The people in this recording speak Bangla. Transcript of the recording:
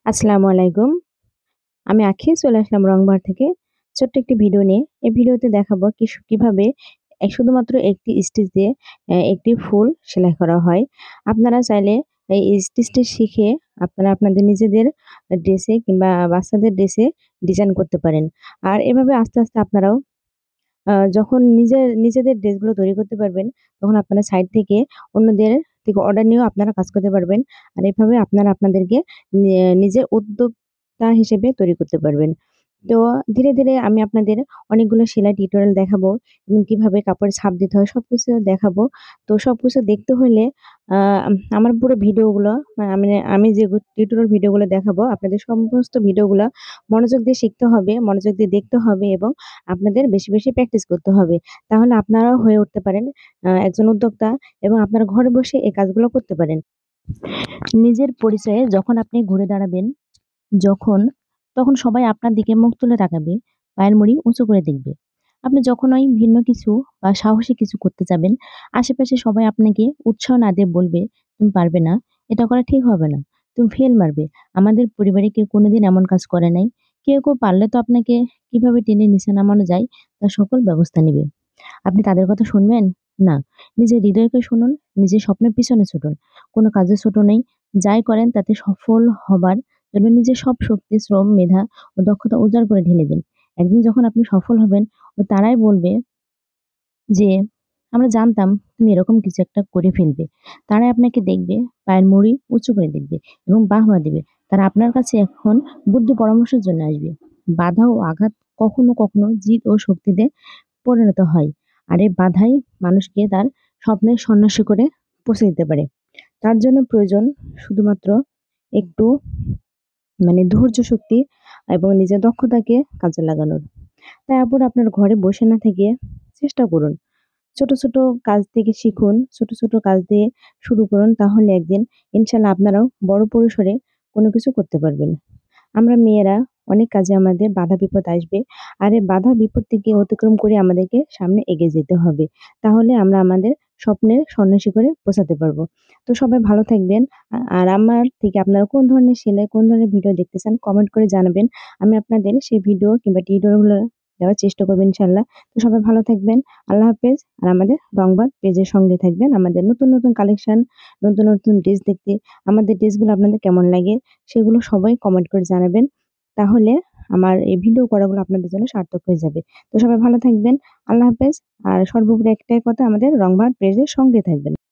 আসসালামু আলাইকুম। আমি আঁখি চলে আসলাম রংবাহার থেকে। ছোট্ট একটি ভিডিও নিয়ে। এই ভিডিওতে দেখাবো কিভাবে শুধুমাত্র একটি স্টিচ দিয়ে একটি ফুল সেলাই করা হয়। আপনারা চাইলে এই স্টিচটি শিখে আপনারা আপনাদের নিজেদের ড্রেসে কিংবা বাচ্চাদের ড্রেসে ডিজাইন করতে পারেন। আর এভাবে আস্তে, আস্তে আপনারাও যখন নিজেদের ড্রেসগুলো তৈরি করতে পারবেন, তখন আপনারা সাইড থেকে অন্যদের থেকে অর্ডার নিয়েও আপনারা কাজ করতে পারবেন। আর এভাবে আপনারা আপনাদেরকে নিজের উদ্যোক্তা হিসেবে তৈরি করতে পারবেন। তো ধীরে, ধীরে আমি আপনাদের অনেকগুলো সেলাই টিউটোরিয়াল দেখাবো এবং কিভাবে কাপড়ে ছাপ দিতে হয় সবকিছু দেখাবো। তো সবকিছু দেখতে হলে আ আমার পুরো ভিডিওগুলো আমি যে টিউটোরিয়াল ভিডিওগুলো দেখাবো আপনাদের সমস্ত ভিডিওগুলা মনোযোগ দিয়ে শিখতে হবে, মনোযোগ দিয়ে দেখতে হবে এবং আপনাদের বেশি, বেশি প্র্যাকটিস করতে হবে। তাহলে আপনারাও হয়ে উঠতে পারেন একজন উদ্যোক্তা এবং আপনারা ঘরে বসে এই কাজগুলো করতে পারেন। নিজের পরিচয়ে যখন আপনি ঘুরে দাঁড়াবেন, যখন তখন সবাই আপনার দিকে মুখ তুলে তাকাবে, পায়ের মুড়ি উঁচু করে দেখবে। আপনি যখনই ভিন্ন কিছু বা সাহসী কিছু করতে যাবেন, আশেপাশে সবাই আপনাকে উৎসাহ না দিয়ে বলবে, "তুমি পারবে না, এটা করা ঠিক হবে না, তুমি ফেল মারবে।" আমাদের পরিবারে কেউ কোনোদিন এমন কাজ করে নাই। কেউ পারলে তো আপনাকে কিভাবে টেনে নিচে নামানো যায় তার সকল ব্যবস্থা নিবে। আপনি তাদের কথা শুনবেন? না। নিজের হৃদয়কে শুনুন, নিজের স্বপ্নের পিছনে ছুটুন। কোনো কাজে ছোট নেই। যাই করেন তাতে সফল হবার জন্য নিজের সব শক্তি, শ্রম, মেধা ও দক্ষতা উজাড় করে ঢেলে দিন। একদিন যখন আপনি সফল হবেন, তারাই বলবে যে, "আমরা জানতাম তুমি এরকম কিছু একটা করে ফেলবে।" তারাই আপনাকে দেখবে, পায়ের মুড়ি উঁচু করে দেখবে এবং বাহবা দিবে। তারা আপনার কাছে এখন বুদ্ধি পরামর্শের জন্য আসবে। বাধা ও আঘাত কখনো, কখনো জিত ও শক্তিতে পরিণত হয়। আর এই বাধাই মানুষকে তার স্বপ্নের সন্ন্যাসী করে পৌঁছে দিতে পারে। তার জন্য প্রয়োজন শুধুমাত্র একটু ধৈর্য শক্তি এবং নিজের দক্ষতাকে কাজে লাগানোর। তাই আপনার ঘরে বসে না থেকে চেষ্টা করুন। ছোট, ছোট কাজ থেকে শিখুন। ছোট, ছোট কাজ দিয়ে শুরু করুন। তাহলে একদিন ইনশাআল্লাহ আপনারাও বড় পরিসরে কোনো কিছু করতে পারবেন। আমরা মেয়েরা অনেক কাজে আমাদের বাধা বিপদ আসবে। আর এই বাধা বিপত্তিকে অতিক্রম করে আমাদেরকে সামনে এগিয়ে যেতে হবে। তাহলে আমরা আমাদের স্বপ্নের সন্ন্যাসী করে পৌঁছাতে পারবো। তো সবাই ভালো থাকবেন। আর আমার থেকে আপনারা কোন ধরনের সেলাই, কোন ধরনের ভিডিও দেখতে চান কমেন্ট করে জানাবেন। আমি আপনাদের সেই ভিডিও কিংবা টিউটোরিয়াল গুলো দেওয়ার চেষ্টা করব ইনশাআল্লাহ। তো সবাই ভালো থাকবেন। আল্লাহ হাফেজ। আর আমাদের রংবাদ পেজের সঙ্গে থাকবেন। আমাদের নতুন, নতুন কালেকশন, নতুন, নতুন ড্রেস দেখতে আমাদের ড্রেসগুলো আপনাদের কেমন লাগে সেগুলো সবাই কমেন্ট করে জানাবেন। তাহলে আমার এই ভিডিও করাগুলো আপনাদের জন্য সার্থক হয়ে যাবে। তো সবাই ভালো থাকবেন। আল্লাহ হাফেজ। আর সর্বোপরি একটাই কথা আমাদের রংবাহার পেজের সঙ্গে থাকবেন।